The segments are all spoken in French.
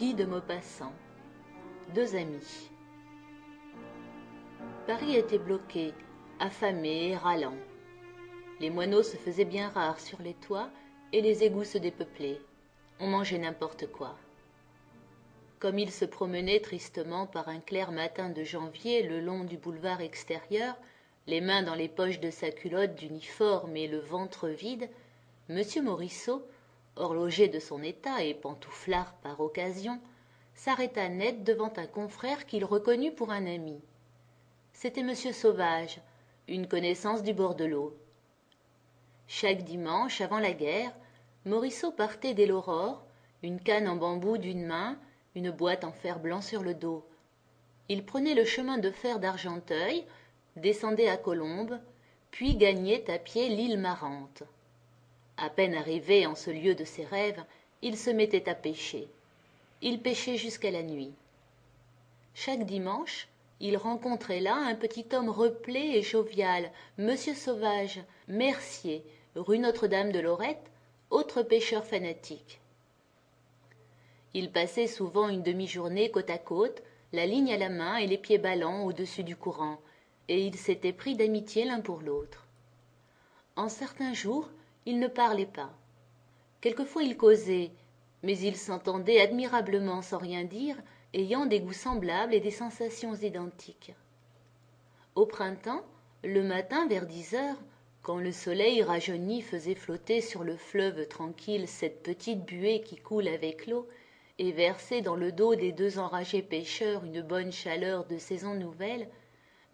Guy de Maupassant. Deux amis. Paris était bloqué, affamé et râlant. Les moineaux se faisaient bien rares sur les toits et les égouts se dépeuplaient. On mangeait n'importe quoi. Comme il se promenait tristement par un clair matin de janvier le long du boulevard extérieur, les mains dans les poches de sa culotte d'uniforme et le ventre vide, M. Morisseau, horloger de son état et pantouflard par occasion, s'arrêta net devant un confrère qu'il reconnut pour un ami. C'était M. Sauvage, une connaissance du bord de l'eau. Chaque dimanche, avant la guerre, Morisseau partait dès l'aurore, une canne en bambou d'une main, une boîte en fer-blanc sur le dos. Il prenait le chemin de fer d'Argenteuil, descendait à Colombes, puis gagnait à pied l'île Marante. À peine arrivé en ce lieu de ses rêves, il se mettait à pêcher. Il pêchait jusqu'à la nuit. Chaque dimanche, il rencontrait là un petit homme replé et jovial, Monsieur Sauvage, mercier, rue Notre-Dame de Lorette, autre pêcheur fanatique. Il passait souvent une demi-journée côte à côte, la ligne à la main et les pieds ballants au-dessus du courant, et ils s'étaient pris d'amitié l'un pour l'autre. En certains jours, ils ne parlaient pas. Quelquefois ils causaient, mais ils s'entendaient admirablement sans rien dire, ayant des goûts semblables et des sensations identiques. Au printemps, le matin vers 10 heures, quand le soleil rajeuni faisait flotter sur le fleuve tranquille cette petite buée qui coule avec l'eau, et versait dans le dos des deux enragés pêcheurs une bonne chaleur de saison nouvelle,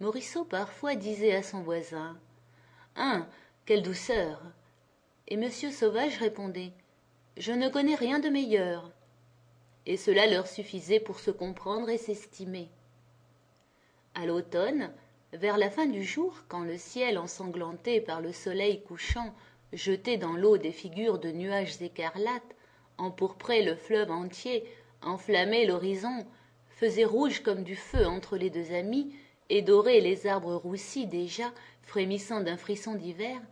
Morisseau parfois disait à son voisin « Hein, quelle douceur !» Et M. Sauvage répondait « Je ne connais rien de meilleur !» Et cela leur suffisait pour se comprendre et s'estimer. À l'automne, vers la fin du jour, quand le ciel ensanglanté par le soleil couchant jetait dans l'eau des figures de nuages écarlates, empourprait le fleuve entier, enflammait l'horizon, faisait rouge comme du feu entre les deux amis et dorait les arbres roussis déjà, frémissant d'un frisson d'hiver,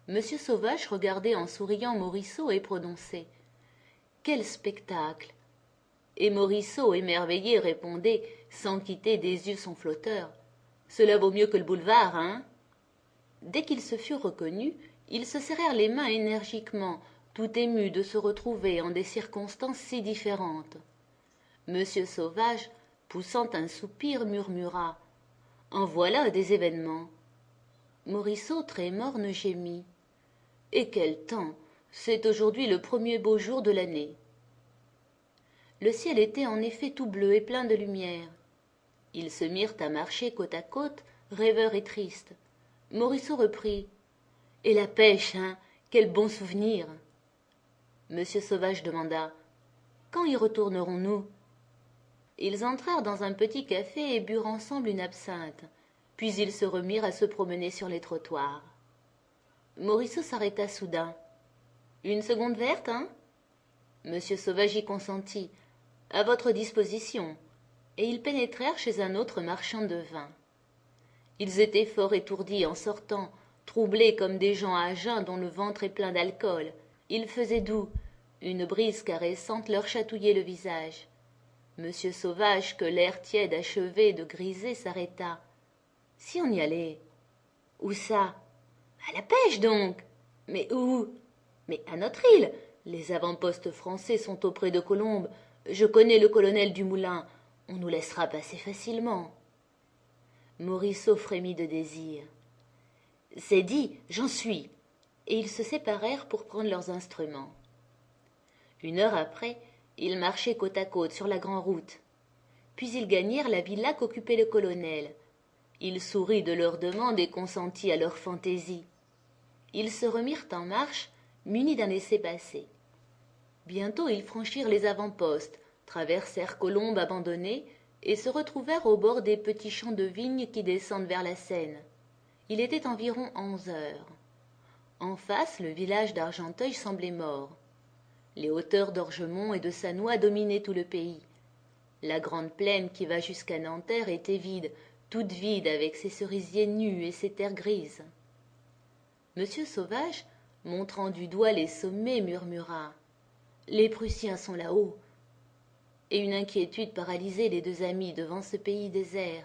M. Sauvage regardait en souriant Morisseau et prononçait « Quel spectacle !» Et Morisseau, émerveillé, répondait, sans quitter des yeux son flotteur « Cela vaut mieux que le boulevard, hein ?» Dès qu'ils se furent reconnus, ils se serrèrent les mains énergiquement, tout émus de se retrouver en des circonstances si différentes. Monsieur Sauvage, poussant un soupir, murmura « En voilà des événements !» Morisseau, très morne, gémit « Et quel temps! C'est aujourd'hui le premier beau jour de l'année. » Le ciel était en effet tout bleu et plein de lumière. Ils se mirent à marcher côte à côte, rêveurs et tristes. Morisseau reprit « Et la pêche, hein! Quel bon souvenir !» Monsieur Sauvage demanda « Quand y retournerons-nous » Ils entrèrent dans un petit café et burent ensemble une absinthe, puis ils se remirent à se promener sur les trottoirs. Morisseau s'arrêta soudain. « Une seconde verte, hein ?» Monsieur Sauvage y consentit. « À votre disposition. » Et ils pénétrèrent chez un autre marchand de vin. Ils étaient fort étourdis en sortant, troublés comme des gens à jeun dont le ventre est plein d'alcool. Il faisait doux. Une brise caressante leur chatouillait le visage. Monsieur Sauvage, que l'air tiède achevait de griser, s'arrêta. « Si on y allait ?»« Où ça ?»« À la pêche, donc !»« Mais où ?»« Mais à notre île. Les avant-postes français sont auprès de Colombes. Je connais le colonel Dumoulin. On nous laissera passer facilement. » Morisseau frémit de désir. « C'est dit, j'en suis !» Et ils se séparèrent pour prendre leurs instruments. Une heure après, ils marchaient côte à côte sur la grande route. Puis ils gagnèrent la villa qu'occupait le colonel. Il sourit de leur demande et consentit à leur fantaisie. Ils se remirent en marche, munis d'un laissez-passer. Bientôt ils franchirent les avant-postes, traversèrent Colombes abandonnées et se retrouvèrent au bord des petits champs de vignes qui descendent vers la Seine. Il était environ 11 heures. En face, le village d'Argenteuil semblait mort. Les hauteurs d'Orgemont et de Sannois dominaient tout le pays. La grande plaine qui va jusqu'à Nanterre était vide, toute vide avec ses cerisiers nus et ses terres grises. Monsieur Sauvage, montrant du doigt les sommets, murmura « Les Prussiens sont là-haut. » et une inquiétude paralysait les deux amis devant ce pays désert.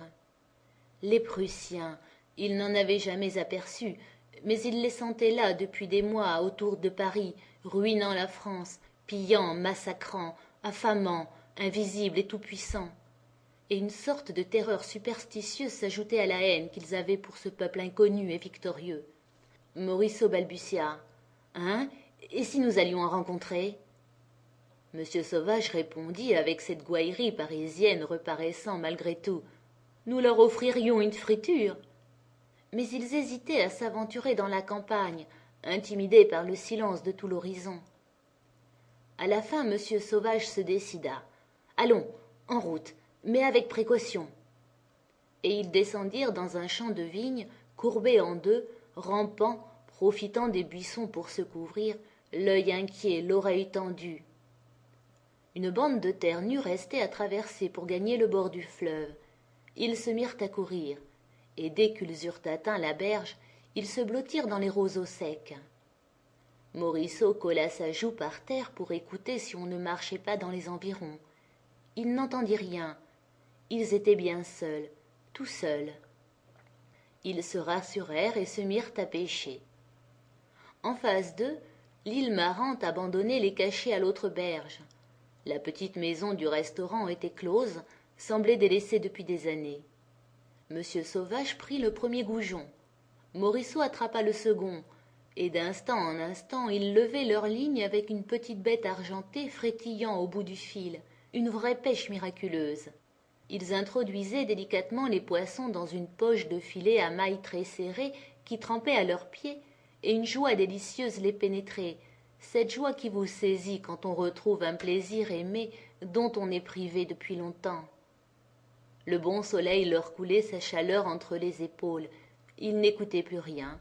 Les Prussiens, ils n'en avaient jamais aperçu, mais ils les sentaient là depuis des mois autour de Paris, ruinant la France, pillant, massacrant, affamant, invisibles et tout-puissants. Et une sorte de terreur superstitieuse s'ajoutait à la haine qu'ils avaient pour ce peuple inconnu et victorieux. Morisseau balbutia. « Hein? Et si nous allions en rencontrer ?» Monsieur Sauvage répondit avec cette gouaillerie parisienne reparaissant malgré tout. « Nous leur offririons une friture. » Mais ils hésitaient à s'aventurer dans la campagne, intimidés par le silence de tout l'horizon. À la fin, Monsieur Sauvage se décida. « Allons, en route, mais avec précaution. » Et ils descendirent dans un champ de vigne, courbés en deux, rampant, profitant des buissons pour se couvrir, l'œil inquiet, l'oreille tendue. Une bande de terre nue restait à traverser pour gagner le bord du fleuve. Ils se mirent à courir, et dès qu'ils eurent atteint la berge, ils se blottirent dans les roseaux secs. Morisseau colla sa joue par terre pour écouter si on ne marchait pas dans les environs. Il n'entendit rien. Ils étaient bien seuls, tout seuls. Ils se rassurèrent et se mirent à pêcher. En face d'eux, l'île marrante abandonnée les cachait à l'autre berge. La petite maison du restaurant était close, semblait délaissée depuis des années. Monsieur Sauvage prit le premier goujon. Morisseau attrapa le second, et d'instant en instant ils levaient leur ligne avec une petite bête argentée frétillant au bout du fil, une vraie pêche miraculeuse. Ils introduisaient délicatement les poissons dans une poche de filet à mailles très serrées qui trempait à leurs pieds, et une joie délicieuse les pénétrait, cette joie qui vous saisit quand on retrouve un plaisir aimé dont on est privé depuis longtemps. Le bon soleil leur coulait sa chaleur entre les épaules. Ils n'écoutaient plus rien,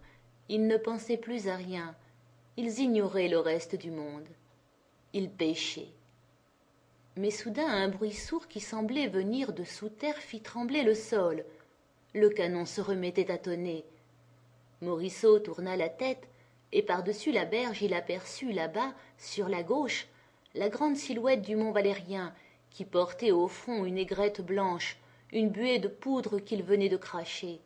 ils ne pensaient plus à rien, ils ignoraient le reste du monde. Ils pêchaient. Mais soudain un bruit sourd qui semblait venir de sous terre fit trembler le sol. Le canon se remettait à tonner. Morisseau tourna la tête, et par-dessus la berge il aperçut là-bas, sur la gauche, la grande silhouette du mont Valérien, qui portait au front une aigrette blanche, une buée de poudre qu'il venait de cracher.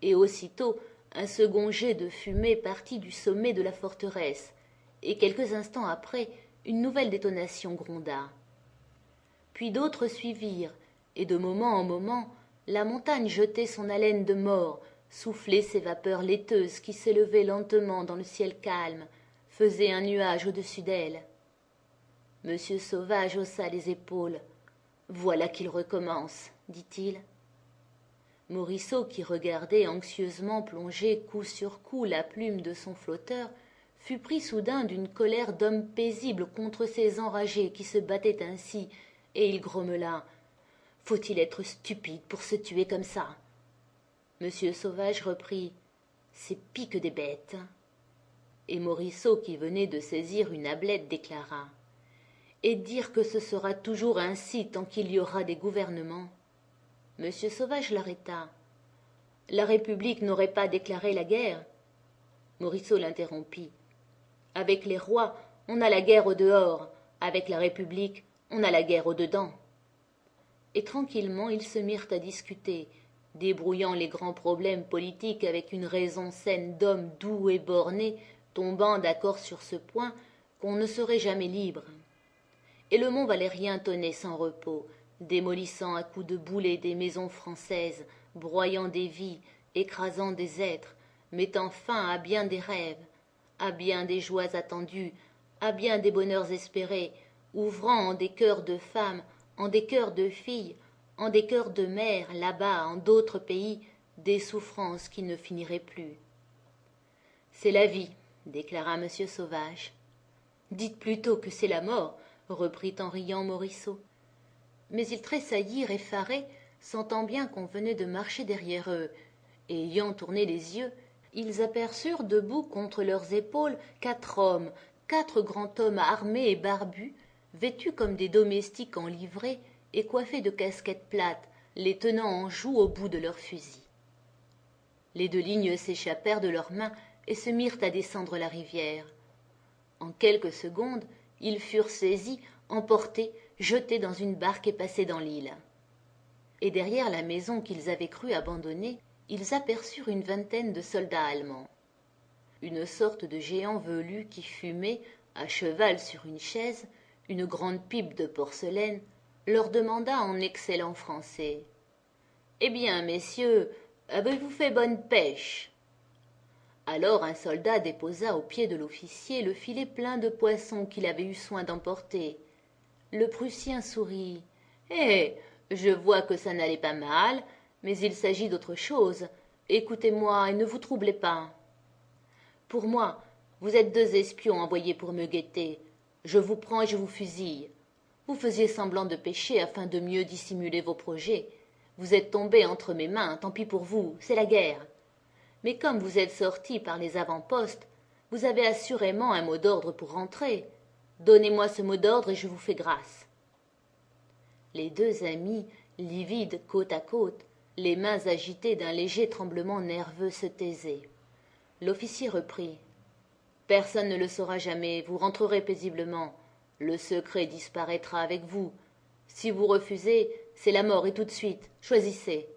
Et aussitôt un second jet de fumée partit du sommet de la forteresse, et quelques instants après une nouvelle détonation gronda. Puis d'autres suivirent, et de moment en moment la montagne jetait son haleine de mort, soufflait ses vapeurs laiteuses qui s'élevaient lentement dans le ciel calme, faisaient un nuage au-dessus d'elle. Monsieur Sauvage haussa les épaules. « Voilà qu'il recommence, » dit-il. Morisseau, qui regardait anxieusement plonger coup sur coup la plume de son flotteur, fut pris soudain d'une colère d'homme paisible contre ces enragés qui se battaient ainsi, et il grommela. « Faut-il être stupide pour se tuer comme ça ?» Monsieur Sauvage reprit. « C'est pis que des bêtes. » Et Morisseau, qui venait de saisir une ablette, déclara. « Et dire que ce sera toujours ainsi tant qu'il y aura des gouvernements. » Monsieur Sauvage l'arrêta. « La République n'aurait pas déclaré la guerre ?» Morisseau l'interrompit. « Avec les rois, on a la guerre au dehors. Avec la République, on a la guerre au dedans. » Et tranquillement ils se mirent à discuter, débrouillant les grands problèmes politiques avec une raison saine d'hommes doux et bornés, tombant d'accord sur ce point qu'on ne serait jamais libre. Et le mont Valérien tonnait sans repos, démolissant à coups de boulets des maisons françaises, broyant des vies, écrasant des êtres, mettant fin à bien des rêves, à bien des joies attendues, à bien des bonheurs espérés, ouvrant en des cœurs de femmes, en des cœurs de filles, en des cœurs de mères, là-bas, en d'autres pays, des souffrances qui ne finiraient plus. « C'est la vie, » déclara Monsieur Sauvage. « Dites plutôt que c'est la mort, » reprit en riant Morisseau. Mais ils tressaillirent effarés, sentant bien qu'on venait de marcher derrière eux, et ayant tourné les yeux, ils aperçurent debout contre leurs épaules 4 hommes, 4 grands hommes armés et barbus, vêtus comme des domestiques en livrée et coiffés de casquettes plates, les tenant en joue au bout de leurs fusils. Les 2 lignes s'échappèrent de leurs mains et se mirent à descendre la rivière. En quelques secondes, ils furent saisis, emportés, jetés dans une barque et passés dans l'île. Et derrière la maison qu'ils avaient cru abandonnée, ils aperçurent une vingtaine de soldats allemands. Une sorte de géant velu qui fumait, à cheval sur une chaise, une grande pipe de porcelaine, leur demanda en excellent français: « Eh bien, messieurs, avez-vous fait bonne pêche ?» Alors un soldat déposa aux pieds de l'officier le filet plein de poissons qu'il avait eu soin d'emporter. Le Prussien sourit. « Eh, je vois que ça n'allait pas mal, mais il s'agit d'autre chose. Écoutez-moi et ne vous troublez pas. Pour moi, vous êtes deux espions envoyés pour me guetter. Je vous prends et je vous fusille. Vous faisiez semblant de pêcher afin de mieux dissimuler vos projets. Vous êtes tombés entre mes mains, tant pis pour vous, c'est la guerre. Mais comme vous êtes sortis par les avant-postes, vous avez assurément un mot d'ordre pour rentrer. Donnez-moi ce mot d'ordre et je vous fais grâce. » Les deux amis, livides côte à côte, les mains agitées d'un léger tremblement nerveux, se taisaient. L'officier reprit. « Personne ne le saura jamais, vous rentrerez paisiblement. Le secret disparaîtra avec vous. Si vous refusez, c'est la mort et tout de suite. Choisissez. »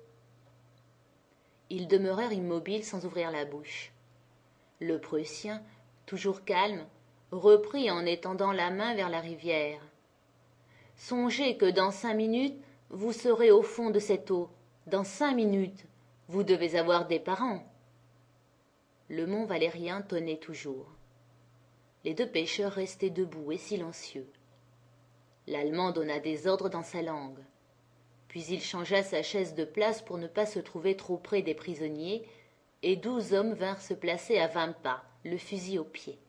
Ils demeurèrent immobiles sans ouvrir la bouche. Le Prussien, toujours calme, reprit en étendant la main vers la rivière. « Songez que dans 5 minutes, vous serez au fond de cette eau. Dans 5 minutes, vous devez avoir des parents. » Le mont Valérien tonnait toujours. Les deux pêcheurs restaient debout et silencieux. L'Allemand donna des ordres dans sa langue. Puis il changea sa chaise de place pour ne pas se trouver trop près des prisonniers, et 12 hommes vinrent se placer à 20 pas, le fusil au pied.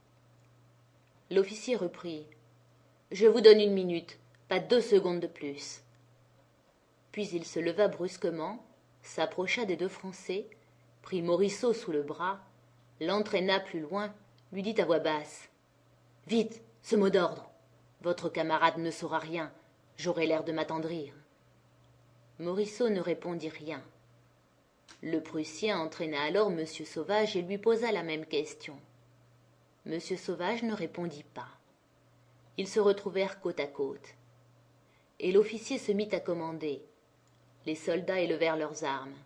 L'officier reprit. « Je vous donne 1 minute, pas 2 secondes de plus. » Puis il se leva brusquement, s'approcha des deux Français, prit Morisseau sous le bras, l'entraîna plus loin, lui dit à voix basse: « Vite, ce mot d'ordre. Votre camarade ne saura rien, j'aurai l'air de m'attendrir. » Morisseau ne répondit rien. Le Prussien entraîna alors M. Sauvage et lui posa la même question. M. Sauvage ne répondit pas. Ils se retrouvèrent côte à côte. Et l'officier se mit à commander. Les soldats élevèrent leurs armes.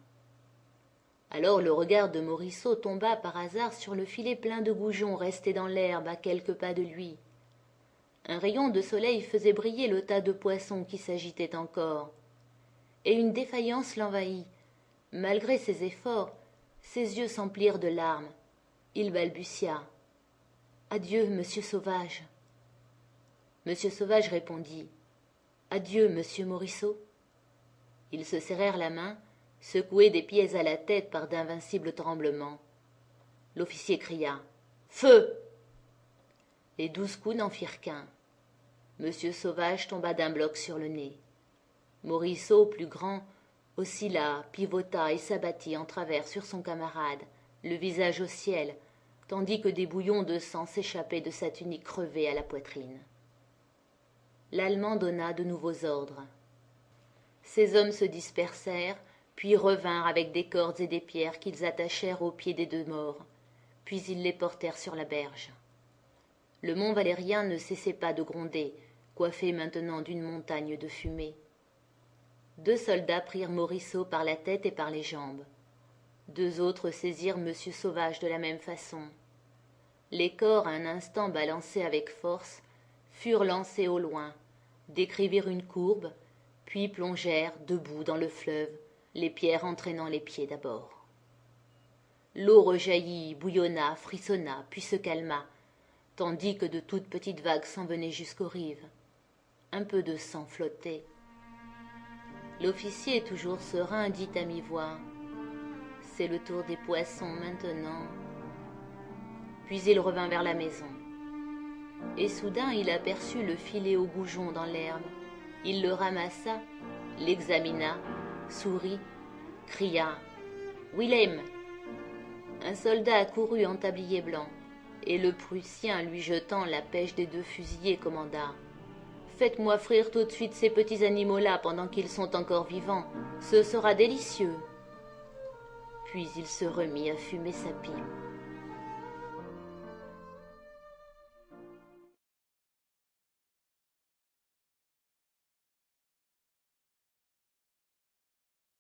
Alors le regard de Morisseau tomba par hasard sur le filet plein de goujons resté dans l'herbe à quelques pas de lui. Un rayon de soleil faisait briller le tas de poissons qui s'agitait encore. Et une défaillance l'envahit. Malgré ses efforts, ses yeux s'emplirent de larmes. Il balbutia: « Adieu, monsieur Sauvage. » Monsieur Sauvage répondit: « Adieu, monsieur Morisseau. » Ils se serrèrent la main, secoués des pieds à la tête par d'invincibles tremblements. L'officier cria: « Feu !» Les 12 coups n'en firent qu'un. Monsieur Sauvage tomba d'un bloc sur le nez. Morisseau, plus grand, oscilla, pivota et s'abattit en travers sur son camarade, le visage au ciel, tandis que des bouillons de sang s'échappaient de sa tunique crevée à la poitrine. L'Allemand donna de nouveaux ordres. Ces hommes se dispersèrent, puis revinrent avec des cordes et des pierres qu'ils attachèrent aux pieds des deux morts, puis ils les portèrent sur la berge. Le mont Valérien ne cessait pas de gronder, coiffé maintenant d'une montagne de fumée. 2 soldats prirent Morisseau par la tête et par les jambes. 2 autres saisirent Monsieur Sauvage de la même façon. Les corps, un instant balancés avec force, furent lancés au loin, décrivirent une courbe, puis plongèrent debout dans le fleuve, les pierres entraînant les pieds d'abord. L'eau rejaillit, bouillonna, frissonna, puis se calma, tandis que de toutes petites vagues s'en venaient jusqu'aux rives. Un peu de sang flottait. L'officier, toujours serein, dit à mi-voix: « C'est le tour des poissons maintenant. » Puis il revint vers la maison. Et soudain il aperçut le filet aux goujons dans l'herbe. Il le ramassa, l'examina, sourit, cria: « Willem !» Un soldat accourut en tablier blanc, et le Prussien, lui jetant la pêche des 2 fusillés, commanda: « Faites-moi frire tout de suite ces petits animaux-là pendant qu'ils sont encore vivants, ce sera délicieux. » Puis il se remit à fumer sa pipe.